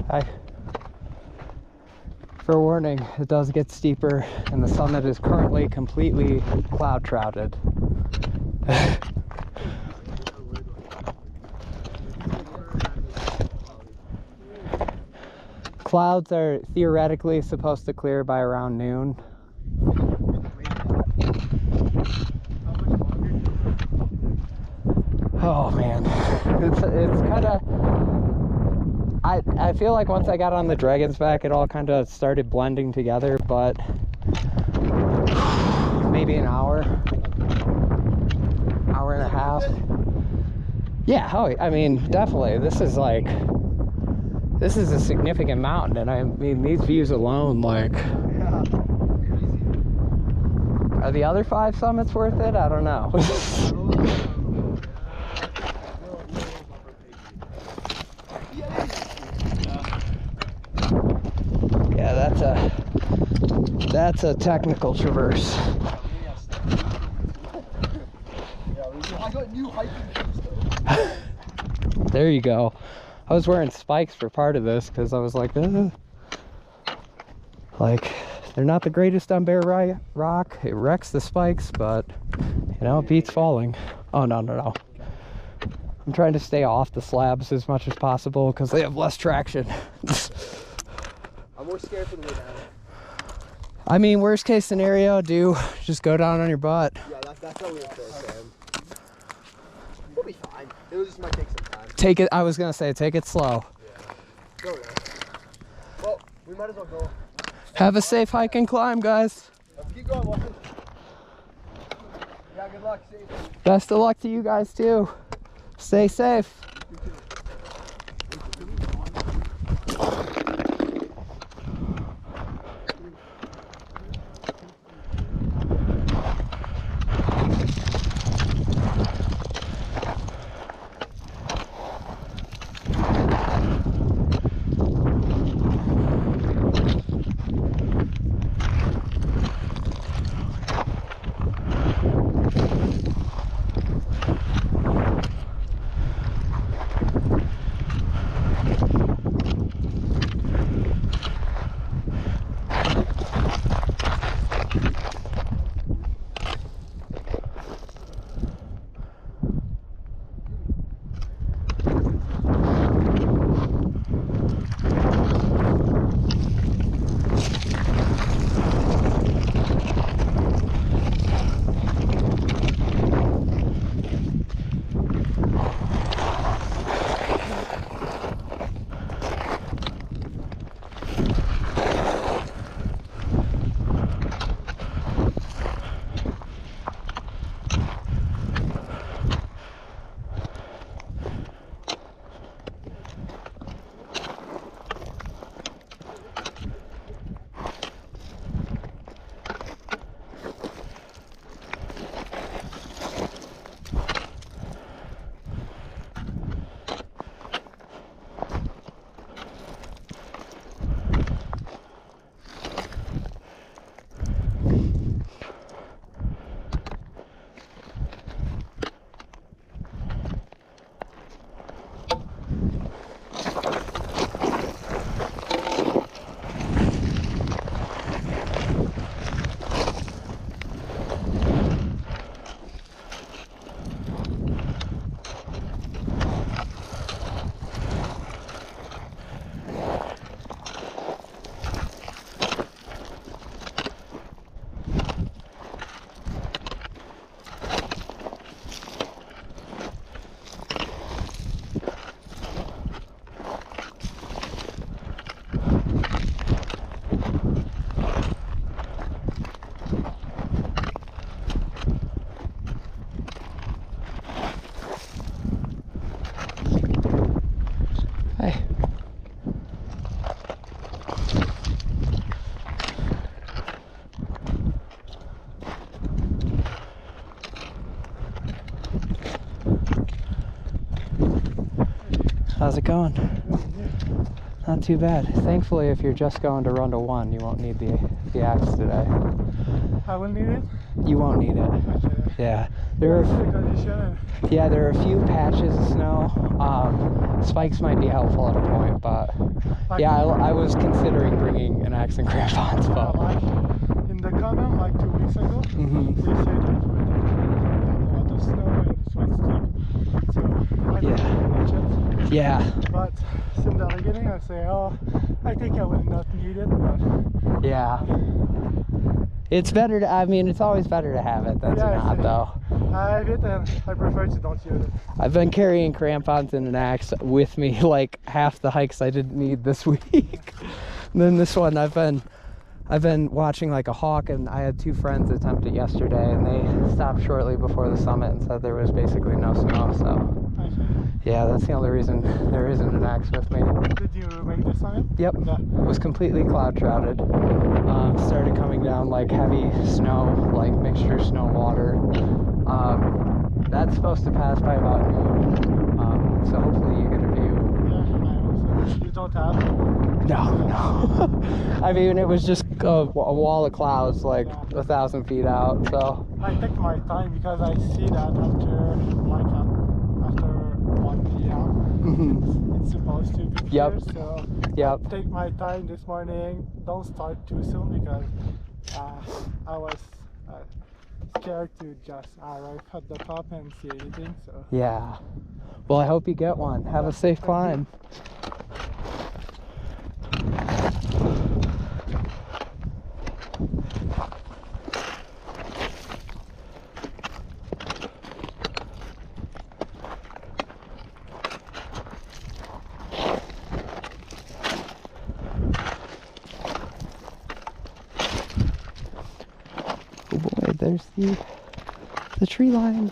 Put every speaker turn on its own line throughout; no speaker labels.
Hi. For warning, it does get steeper and the summit is currently completely cloud shrouded. Clouds are theoretically supposed to clear by around noon. Oh man, it's kind of, I feel like once I got on the dragon's back it all kind of started blending together, but maybe an hour and a half. Yeah, oh, I mean definitely this is a significant mountain, and I mean these views alone, like, are the other 5 summits worth it? I don't know. Yeah, that's a technical traverse.
I got new hiking shoes though.
There you go. I was wearing spikes for part of this because I was like, like, they're not the greatest on bare rock. It wrecks the spikes, but you know, it beats falling. Oh no. I'm trying to stay off the slabs as much as possible because they have less traction.
I'm more scared for the way down.
I mean, worst case scenario, just go down on your butt.
Yeah, that's what we were saying. We'll be fine. It just might take some time.
I was gonna say, take it slow.
Yeah. Go there. Well, we might as well go.
Have a safe hike and climb, guys.
Keep going, Walker. Yeah, good luck. Safe.
Best of luck to you guys too. Stay safe. How's it going? Not too bad. Thankfully, if you're just going to Rundle 1, you won't need the axe today.
I will need it?
You won't need it. Yeah. There are,
the condition.
yeah, there are a few patches of snow. Spikes might be helpful at a point, but yeah, I was considering bringing an axe and crampons, but
Like in the comment like 2 weeks ago, they said it would have a lot of snow and it was steep. So I didn't take any chance.
Yeah.
But since the beginning, I say, oh, I think I will not need it. But
Yeah. It's better to, I mean, it's always better to have it than to not, though.
I have it and I prefer to don't use it.
I've been carrying crampons and an axe with me like half the hikes I didn't need this week. And then this one, I've been watching like a hawk, and I had 2 friends attempt it yesterday, and they stopped shortly before the summit and said there was basically no snow, so. Yeah, that's the only reason there isn't an axe with me.
Did you make the summit?
Yep.
Yeah.
It was completely cloud shrouded. Started coming down like heavy snow, like mixture snow water. That's supposed to pass by about noon. So hopefully you get a view.
Yeah, I also. You don't have?
No. I mean, it was just a wall of clouds like 1,000 feet out, so.
I take my time because I see that after 1 p.m. It's supposed to be clear, so take my time this morning. Don't start too soon because I was scared to just arrive at the top and see anything. So
yeah. Well, I hope you get one. Have a safe climb. Oh boy, there's the tree line.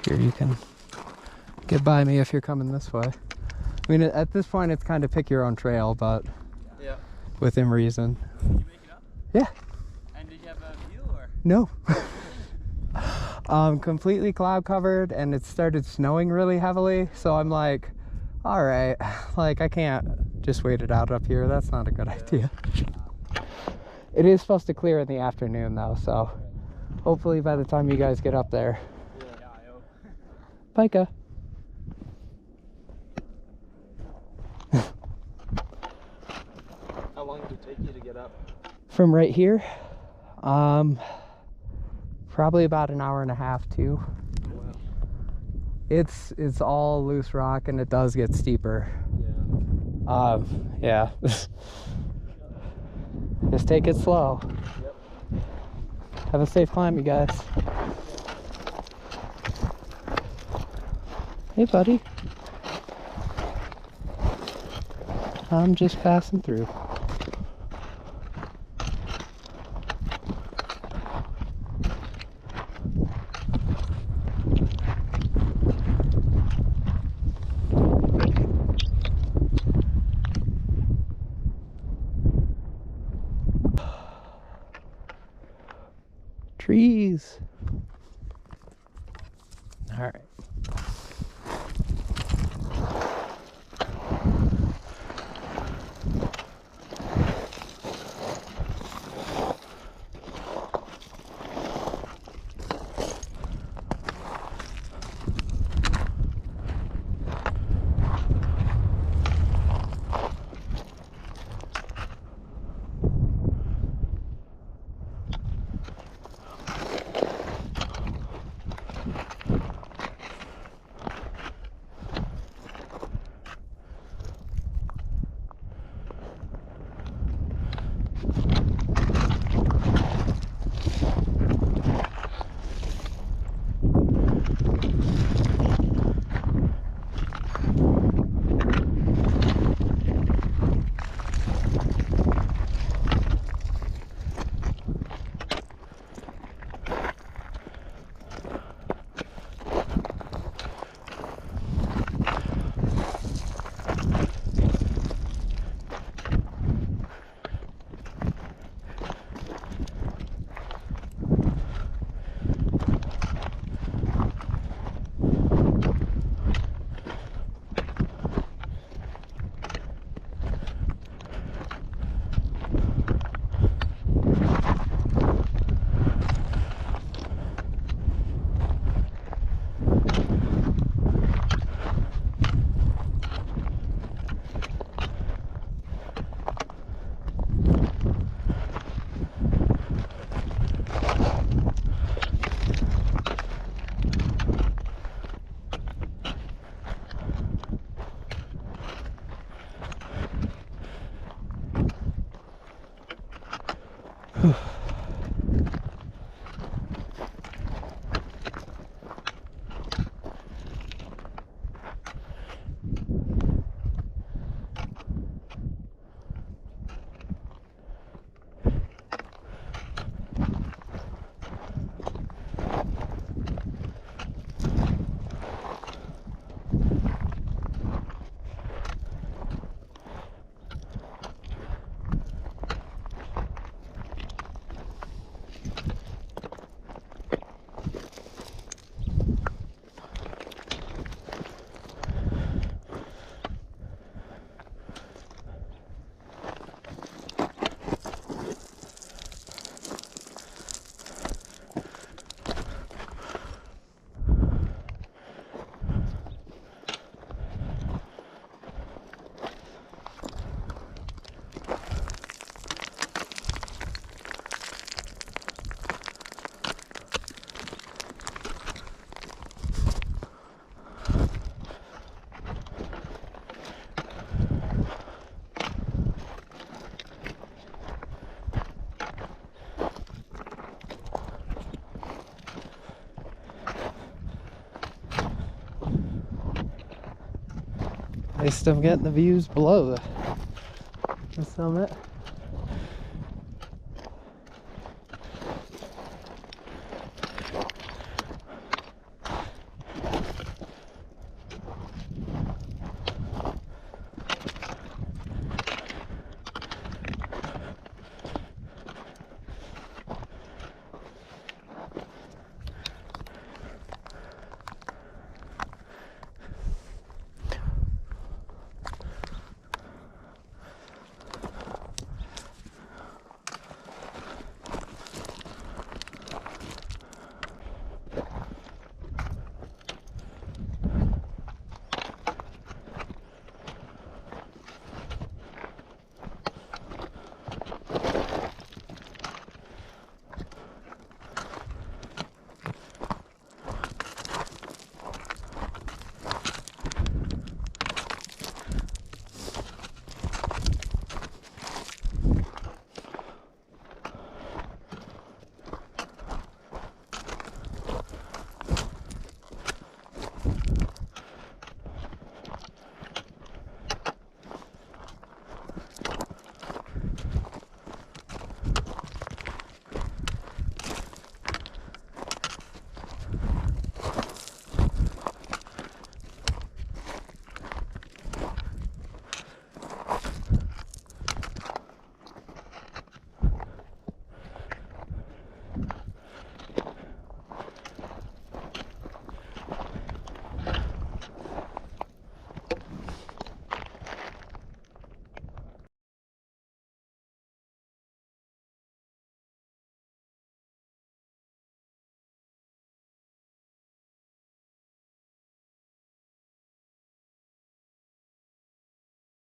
Here, you can get by me if you're coming this way. I mean, at this point, it's kind of pick your own trail, but within reason.
Did you make it up?
Yeah.
And did you have a view or?
No. Completely cloud covered, and it started snowing really heavily. So I'm like, all right, like I can't just wait it out up here. That's not a good idea. It is supposed to clear in the afternoon though, so hopefully by the time you guys get up there.
Yeah, I hope.
Pika.
How long did it take you to
from right here. Probably about an hour and a half too.
Wow.
It's all loose rock and it does get steeper.
Yeah.
Yeah. Just take it slow.
Yep.
Have a safe climb, you guys. Hey, buddy. I'm just passing through. Trees. All right. At least I'm getting the views below the summit.